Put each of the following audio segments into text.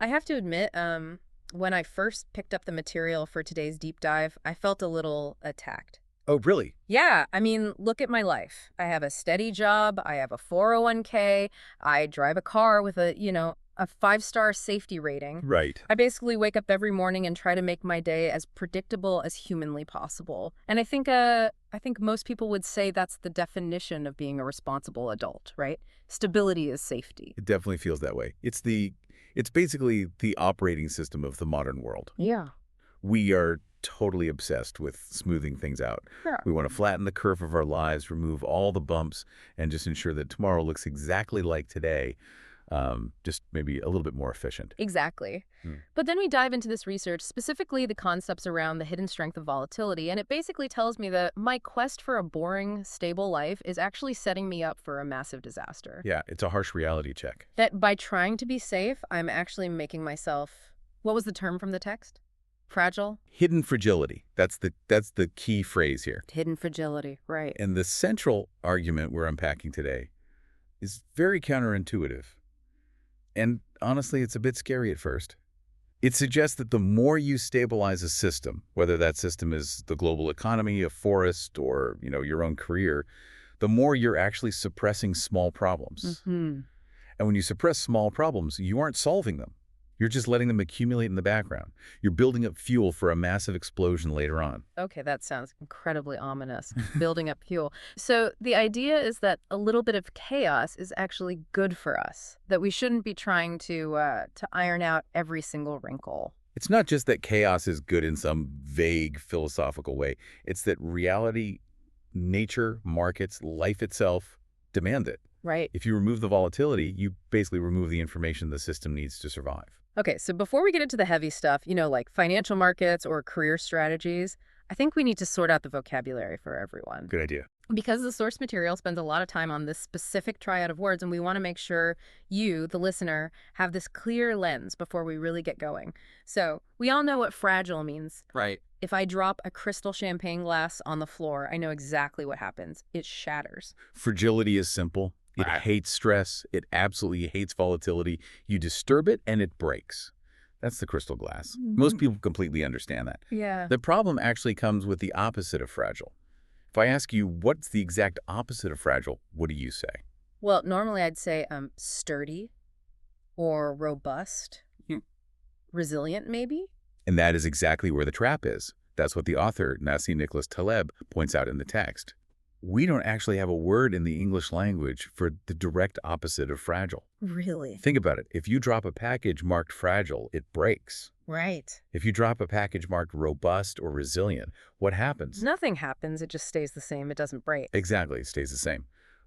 I have to admit, when I first picked up the material for today's deep dive, I felt a little attacked. Oh, really? Yeah, I mean, look at my life. I have a steady job, I have a 401k, I drive a car with a 5-star safety rating. Right. I basically wake up every morning and try to make my day as predictable as humanly possible. And I think most people would say that's the definition of being a responsible adult, right? Stability is safety. It definitely feels that way. It's basically the operating system of the modern world. Yeah. We are totally obsessed with smoothing things out. Sure. We want to flatten the curve of our lives, remove all the bumps, and just ensure that tomorrow looks exactly like today, just maybe a little bit more efficient. Exactly. Hmm. But then we dive into this research, specifically the concepts around the hidden strength of volatility, and it basically tells me that my quest for a boring, stable life is actually setting me up for a massive disaster. Yeah, it's a harsh reality check. That by trying to be safe, I'm actually making myself, what was the term from the text? Fragile? Hidden fragility. That's the key phrase here. Hidden fragility, right. And the central argument we're unpacking today is very counterintuitive. And honestly, it's a bit scary at first. It suggests that the more you stabilize a system, whether that system is the global economy, a forest, or, your own career, the more you're actually suppressing small problems. Hmm. And when you suppress small problems, you aren't solving them. You're just letting them accumulate in the background. You're building up fuel for a massive explosion later on. Okay, that sounds incredibly ominous. Building up fuel. So the idea is that a little bit of chaos is actually good for us, that we shouldn't be trying to iron out every single wrinkle. It's not just that chaos is good in some vague philosophical way. It's that reality, nature, markets, life itself demand it. Right. If you remove the volatility, you basically remove the information the system needs to survive. Okay, so before we get into the heavy stuff, like financial markets or career strategies, I think we need to sort out the vocabulary for everyone. Good idea. Because the source material spends a lot of time on this specific triad of words, and we want to make sure you, the listener, have this clear lens before we really get going. So we all know what fragile means. Right. If I drop a crystal champagne glass on the floor, I know exactly what happens. It shatters. Fragility is simple. It Right. hates stress. It absolutely hates volatility. You disturb it and it breaks. That's the crystal glass. Most people completely understand that. Yeah. The problem actually comes with the opposite of fragile. If I ask you what's the exact opposite of fragile, what do you say? Well, normally I'd say sturdy or robust, resilient maybe. And that is exactly where the trap is. That's what the author, Nassim Nicholas Taleb, points out in the text. We don't actually have a word in the English language for the direct opposite of fragile. Really? Think about it. If you drop a package marked fragile, it breaks. Right. If you drop a package marked robust or resilient, what happens? Nothing happens. It just stays the same. It doesn't break. Exactly, it stays the same.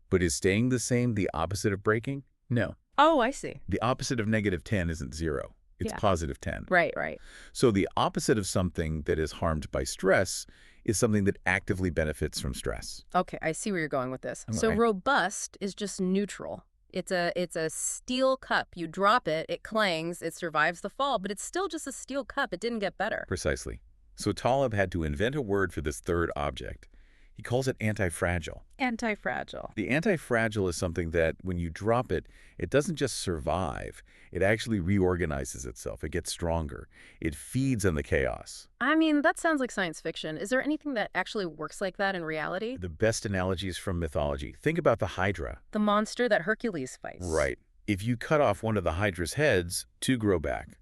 But is staying the same the opposite of breaking? No. Oh, I see. The opposite of -10 isn't 0. It's Yeah. +10. Right. So the opposite of something that is harmed by stress is something that actively benefits from stress. Okay, I see where you're going with this. So Okay. robust is just neutral. It's a steel cup. You drop it, it clangs, it survives the fall, but it's still just a steel cup. It didn't get better. Precisely. So Taleb had to invent a word for this third object. He calls it antifragile. Antifragile. The antifragile is something that when you drop it, it doesn't just survive. It actually reorganizes itself. It gets stronger. It feeds on the chaos. I mean, that sounds like science fiction. Is there anything that actually works like that in reality? The best analogy is from mythology. Think about the Hydra. The monster that Hercules fights. Right. If you cut off one of the Hydra's heads, 2 grow back.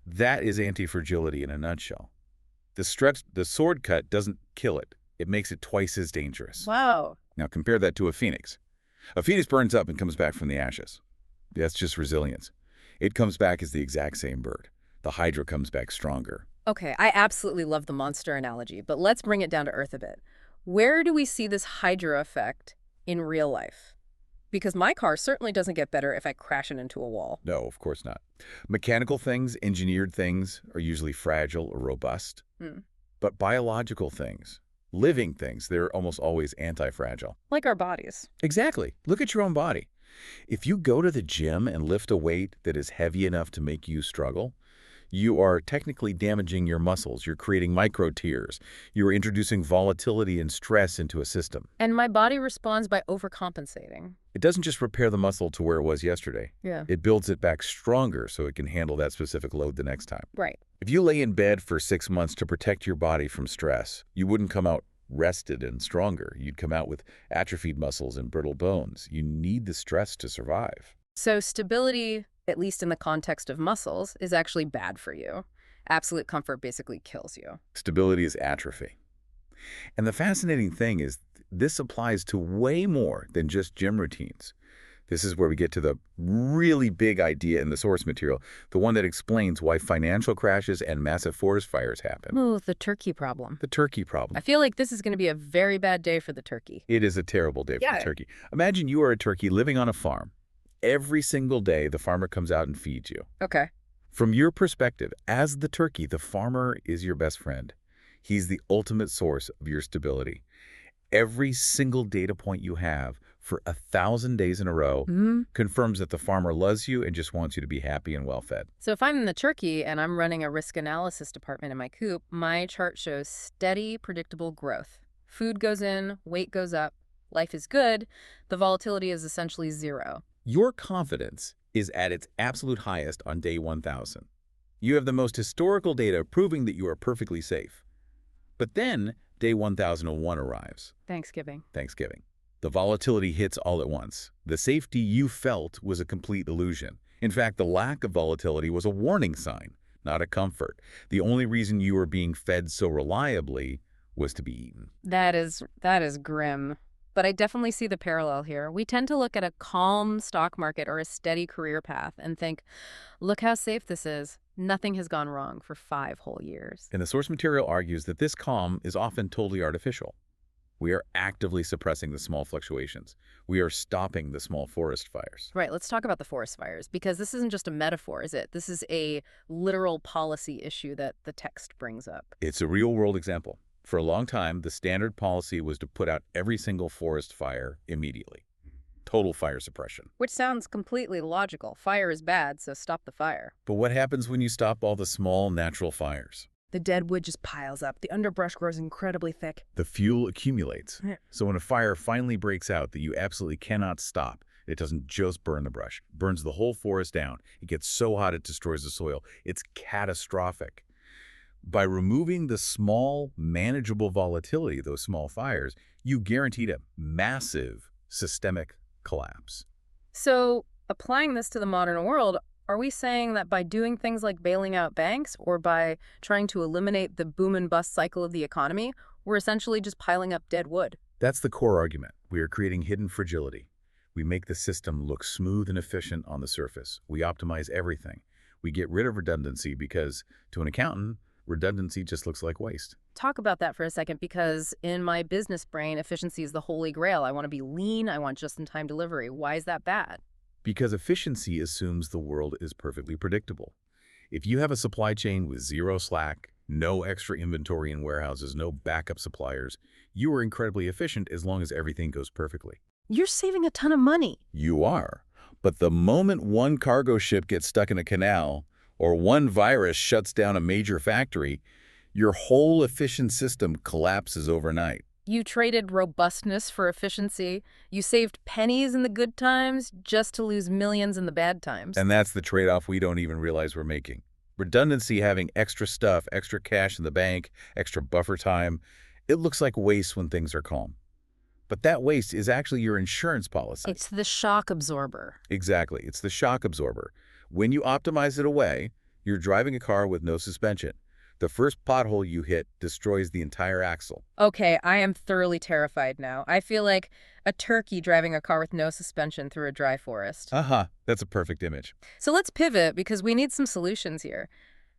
That is antifragility in a nutshell. The sword cut doesn't kill it. It makes it twice as dangerous. Wow. Now compare that to a phoenix. A phoenix burns up and comes back from the ashes. That's just resilience. It comes back as the exact same bird. The Hydra comes back stronger. Okay, I absolutely love the monster analogy, but let's bring it down to earth a bit. Where do we see this Hydra effect in real life? Because my car certainly doesn't get better if I crash it into a wall. No, of course not. Mechanical things, engineered things, are usually fragile or robust. But biological things, living things, they're almost always anti-fragile. Like our bodies. Exactly. Look at your own body. If you go to the gym and lift a weight that is heavy enough to make you struggle, You are technically damaging your muscles. You're creating micro tears. You're introducing volatility and stress into a system. And my body responds by overcompensating. It doesn't just repair the muscle to where it was yesterday. Yeah. It builds it back stronger so it can handle that specific load the next time. Right. If you lay in bed for 6 months to protect your body from stress, you wouldn't come out rested and stronger. You'd come out with atrophied muscles and brittle bones. You need the stress to survive. So stability, at least in the context of muscles, is actually bad for you. Absolute comfort basically kills you. Stability is atrophy. And the fascinating thing is this applies to way more than just gym routines. This is where we get to the really big idea in the source material, the one that explains why financial crashes and massive forest fires happen. Ooh, the turkey problem. The turkey problem. I feel like this is going to be a very bad day for the turkey. It is a terrible day for the turkey. Imagine you are a turkey living on a farm. Every single day, the farmer comes out and feeds you. Okay. From your perspective, as the turkey, the farmer is your best friend. He's the ultimate source of your stability. Every single data point you have for 1,000 days in a row confirms that the farmer loves you and just wants you to be happy and well-fed. So if I'm in the turkey and I'm running a risk analysis department in my coop, my chart shows steady, predictable growth. Food goes in, weight goes up, life is good, the volatility is essentially zero. Your confidence is at its absolute highest on day 1,000. You have the most historical data proving that you are perfectly safe. But then day 1,001 arrives. Thanksgiving. The volatility hits all at once. The safety you felt was a complete illusion. In fact, the lack of volatility was a warning sign, not a comfort. The only reason you were being fed so reliably was to be eaten. That is grim. But I definitely see the parallel here. We tend to look at a calm stock market or a steady career path and think, look how safe this is. Nothing has gone wrong for 5 whole years. And the source material argues that this calm is often totally artificial. We are actively suppressing the small fluctuations. We are stopping the small forest fires. Right, let's talk about the forest fires, because this isn't just a metaphor, is it? This is a literal policy issue that the text brings up. It's a real-world example. For a long time, the standard policy was to put out every single forest fire immediately. Total fire suppression. Which sounds completely logical. Fire is bad, so stop the fire. But what happens when you stop all the small, natural fires? The dead wood just piles up. The underbrush grows incredibly thick. The fuel accumulates. Yeah. So when a fire finally breaks out that you absolutely cannot stop, it doesn't just burn the brush. It burns the whole forest down. It gets so hot it destroys the soil. It's catastrophic. By removing the small, manageable volatility, those small fires, you guaranteed a massive systemic collapse. So, applying this to the modern world, are we saying that by doing things like bailing out banks or by trying to eliminate the boom and bust cycle of the economy, we're essentially just piling up dead wood? That's the core argument. We are creating hidden fragility. We make the system look smooth and efficient on the surface. We optimize everything. We get rid of redundancy because, to an accountant, redundancy just looks like waste. Talk about that for a second, because in my business brain, efficiency is the holy grail. I want to be lean. I want just-in-time delivery. Why is that bad? Because efficiency assumes the world is perfectly predictable. If you have a supply chain with zero slack, no extra inventory in warehouses, no backup suppliers, you are incredibly efficient as long as everything goes perfectly. You're saving a ton of money. You are. But the moment one cargo ship gets stuck in a canal, or one virus shuts down a major factory, your whole efficient system collapses overnight. You traded robustness for efficiency. You saved pennies in the good times just to lose millions in the bad times. And that's the trade-off we don't even realize we're making. Redundancy, having extra stuff, extra cash in the bank, extra buffer time, it looks like waste when things are calm. But that waste is actually your insurance policy. It's the shock absorber. Exactly. It's the shock absorber. When you optimize it away, you're driving a car with no suspension. The first pothole you hit destroys the entire axle. Okay, I am thoroughly terrified now. I feel like a turkey driving a car with no suspension through a dry forest. That's a perfect image. So let's pivot, because we need some solutions here.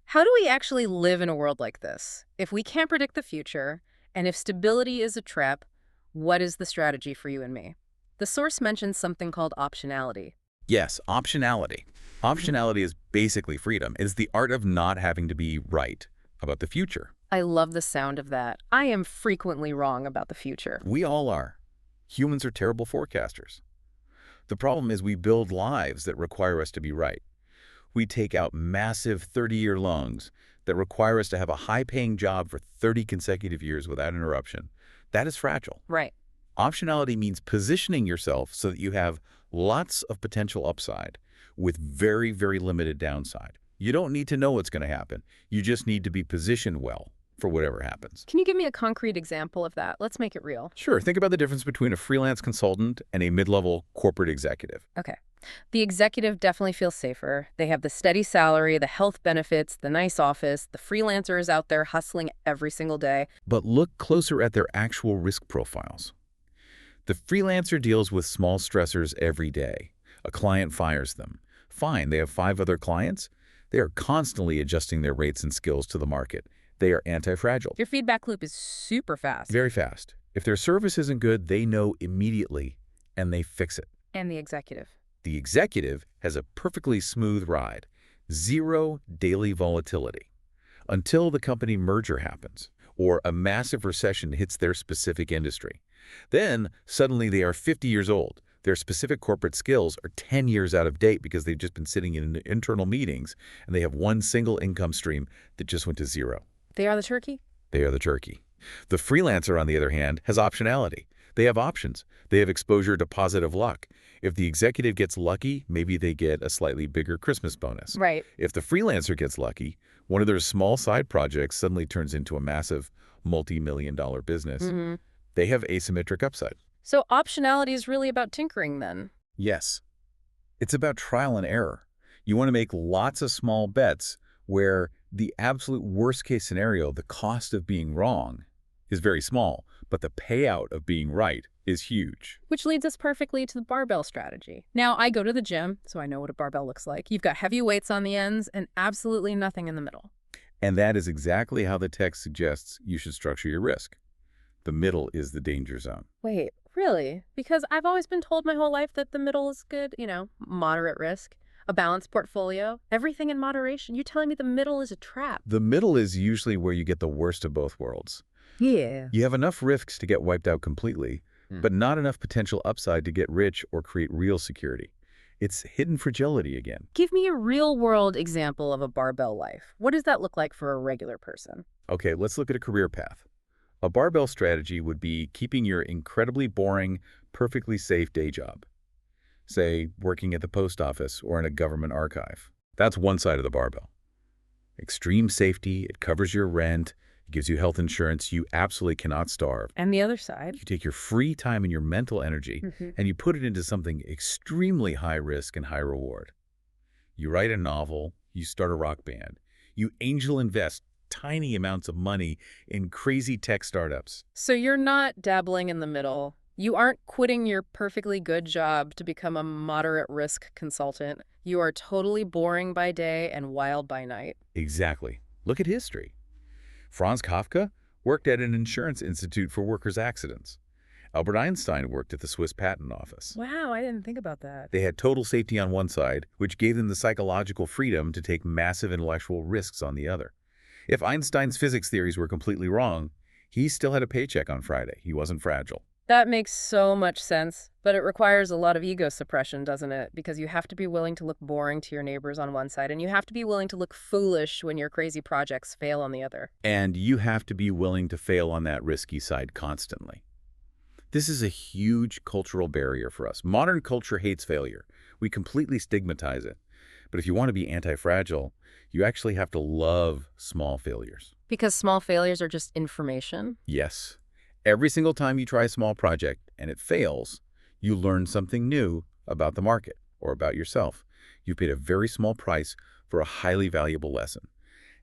How do we actually live in a world like this? If we can't predict the future, and if stability is a trap, what is the strategy for you and me? The source mentions something called optionality. Yes, optionality. Optionality is basically freedom. It's the art of not having to be right about the future. I love the sound of that. I am frequently wrong about the future. We all are. Humans are terrible forecasters. The problem is we build lives that require us to be right. We take out massive 30-year loans that require us to have a high-paying job for 30 consecutive years without interruption. That is fragile. Right. Optionality means positioning yourself so that you have lots of potential upside with very, very limited downside. You don't need to know what's going to happen. You just need to be positioned well for whatever happens. Can you give me a concrete example of that? Let's make it real. Sure, think about the difference between a freelance consultant and a mid-level corporate executive. Okay. The executive definitely feels safer. They have the steady salary, the health benefits, the nice office. The freelancer is out there hustling every single day. But look closer at their actual risk profiles. The freelancer deals with small stressors every day. A client fires them. Fine, they have 5 other clients. They are constantly adjusting their rates and skills to the market. They are anti-fragile. Your feedback loop is super fast. Very fast. If their service isn't good, they know immediately, and they fix it. And the executive. The executive has a perfectly smooth ride. 0 daily volatility. Until the company merger happens, or a massive recession hits their specific industry. Then, suddenly they are 50 years old. Their specific corporate skills are 10 years out of date because they've just been sitting in internal meetings, and they have one single income stream that just went to 0. They are the turkey? They are the turkey. The freelancer, on the other hand, has optionality. They have options. They have exposure to positive luck. If the executive gets lucky, maybe they get a slightly bigger Christmas bonus. Right. If the freelancer gets lucky, one of their small side projects suddenly turns into a massive multi-million-dollar business. They have asymmetric upside. So optionality is really about tinkering then? Yes. It's about trial and error. You want to make lots of small bets where the absolute worst-case scenario, the cost of being wrong, is very small, but the payout of being right is huge. Which leads us perfectly to the barbell strategy. Now, I go to the gym, so I know what a barbell looks like. You've got heavy weights on the ends and absolutely nothing in the middle. And that is exactly how the text suggests you should structure your risk. The middle is the danger zone. Wait, really? Because I've always been told my whole life that the middle is good, moderate risk, a balanced portfolio, everything in moderation. You're telling me the middle is a trap? The middle is usually where you get the worst of both worlds. Yeah. You have enough risks to get wiped out completely, but not enough potential upside to get rich or create real security. It's hidden fragility again. Give me a real-world example of a barbell life. What does that look like for a regular person? Okay, let's look at a career path. A barbell strategy would be keeping your incredibly boring, perfectly safe day job. Say, working at the post office or in a government archive. That's one side of the barbell. Extreme safety, it covers your rent, it gives you health insurance, you absolutely cannot starve. And the other side? You take your free time and your mental energy and you put it into something extremely high risk and high reward. You write a novel, you start a rock band, you angel invest tiny amounts of money in crazy tech startups. So you're not dabbling in the middle. You aren't quitting your perfectly good job to become a moderate risk consultant. You are totally boring by day and wild by night. Exactly. Look at history. Franz Kafka worked at an insurance institute for workers' accidents. Albert Einstein worked at the Swiss Patent Office. Wow, I didn't think about that. They had total safety on one side, which gave them the psychological freedom to take massive intellectual risks on the other. If Einstein's physics theories were completely wrong, he still had a paycheck on Friday. He wasn't fragile. That makes so much sense, but it requires a lot of ego suppression, doesn't it? Because you have to be willing to look boring to your neighbors on one side, and you have to be willing to look foolish when your crazy projects fail on the other. And you have to be willing to fail on that risky side constantly. This is a huge cultural barrier for us. Modern culture hates failure. We completely stigmatize it. But if you want to be anti-fragile, you actually have to love small failures. Because small failures are just information? Yes. Every single time you try a small project and it fails, you learn something new about the market or about yourself. You paid a very small price for a highly valuable lesson.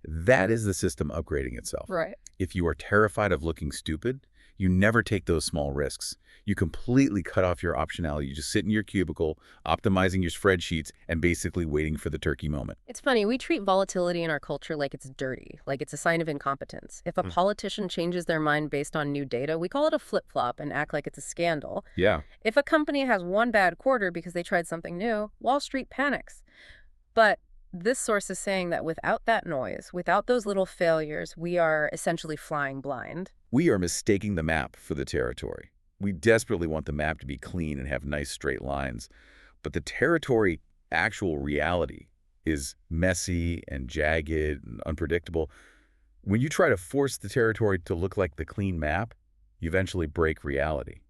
That is the system upgrading itself. Right. If you are terrified of looking stupid, you never take those small risks. You completely cut off your optionality. You just sit in your cubicle, optimizing your spreadsheets, and basically waiting for the turkey moment. It's funny, we treat volatility in our culture like it's dirty, like it's a sign of incompetence. If a politician changes their mind based on new data, we call it a flip-flop and act like it's a scandal. Yeah. If a company has one bad quarter because they tried something new, Wall Street panics. But this source is saying that without that noise, without those little failures, we are essentially flying blind. We are mistaking the map for the territory. We desperately want the map to be clean and have nice straight lines. But the territory, actual reality, is messy and jagged and unpredictable. When you try to force the territory to look like the clean map, you eventually break reality.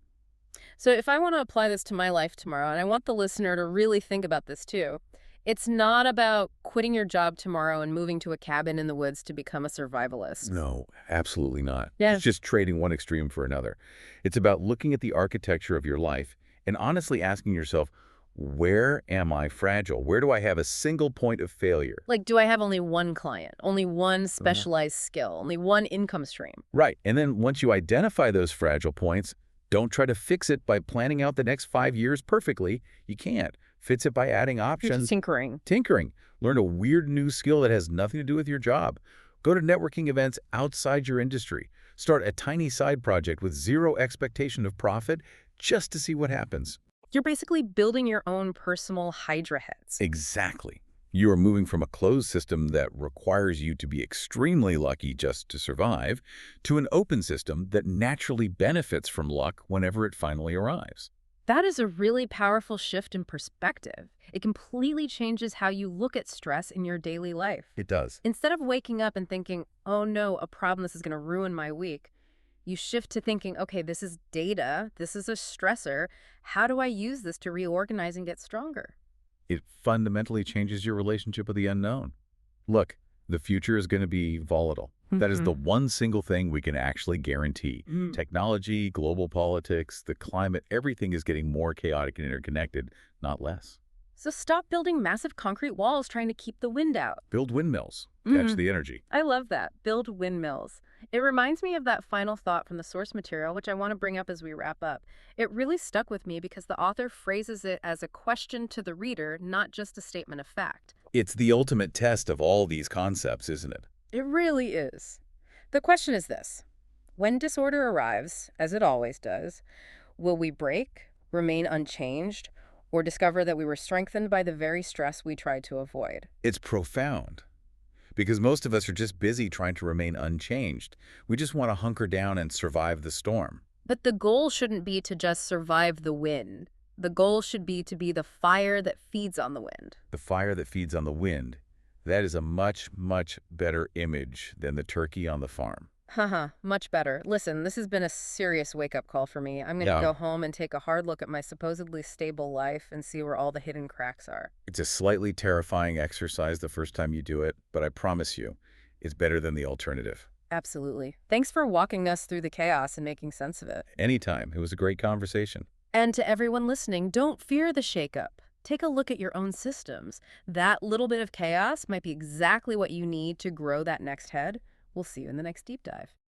So if I want to apply this to my life tomorrow, and I want the listener to really think about this too, it's not about quitting your job tomorrow and moving to a cabin in the woods to become a survivalist. No, absolutely not. Yeah. It's just trading one extreme for another. It's about looking at the architecture of your life and honestly asking yourself, where am I fragile? Where do I have a single point of failure? Like, do I have only one client, only one Uh, specialized skill, only one income stream? Right. And then once you identify those fragile points, don't try to fix it by planning out the next 5 years perfectly. You can't. Fix it by adding You're just options, tinkering. tinkering. Learn a weird new skill that has nothing to do with your job. Go to networking events outside your industry. Start a tiny side project with zero expectation of profit just to see what happens. You're basically building your own personal Hydra heads. Exactly. You are moving from a closed system that requires you to be extremely lucky just to survive to an open system that naturally benefits from luck whenever it finally arrives. That is a really powerful shift in perspective. It completely changes how you look at stress in your daily life. It does. Instead of waking up and thinking, oh no, a problem, this is going to ruin my week, you shift to thinking, okay, this is data, this is a stressor. How do I use this to reorganize and get stronger? It fundamentally changes your relationship with the unknown. Look, the future is going to be volatile. That is the one single thing we can actually guarantee. Mm. Technology, global politics, the climate, everything is getting more chaotic and interconnected, not less. So stop building massive concrete walls trying to keep the wind out. Build windmills, catch Mm. the energy. I love that. Build windmills. It reminds me of that final thought from the source material, which I want to bring up as we wrap up. It really stuck with me because the author phrases it as a question to the reader, not just a statement of fact. It's the ultimate test of all these concepts, isn't it? It really is. The question is this: when disorder arrives, as it always does, will we break, remain unchanged, or discover that we were strengthened by the very stress we tried to avoid? It's profound because most of us are just busy trying to remain unchanged. We just want to hunker down and survive the storm. But the goal shouldn't be to just survive the wind. The goal should be to be the fire that feeds on the wind. The fire that feeds on the wind, that is a much, much better image than the turkey on the farm. Haha, much better. Listen, this has been a serious wake-up call for me. I'm going to Yeah, go home and take a hard look at my supposedly stable life and see where all the hidden cracks are. it's a slightly terrifying exercise the first time you do it, but I promise you, it's better than the alternative. Absolutely. Thanks for walking us through the chaos and making sense of it. Anytime. It was a great conversation. And to everyone listening, don't fear the shakeup. Take a look at your own systems. That little bit of chaos might be exactly what you need to grow that next head. We'll see you in the next deep dive.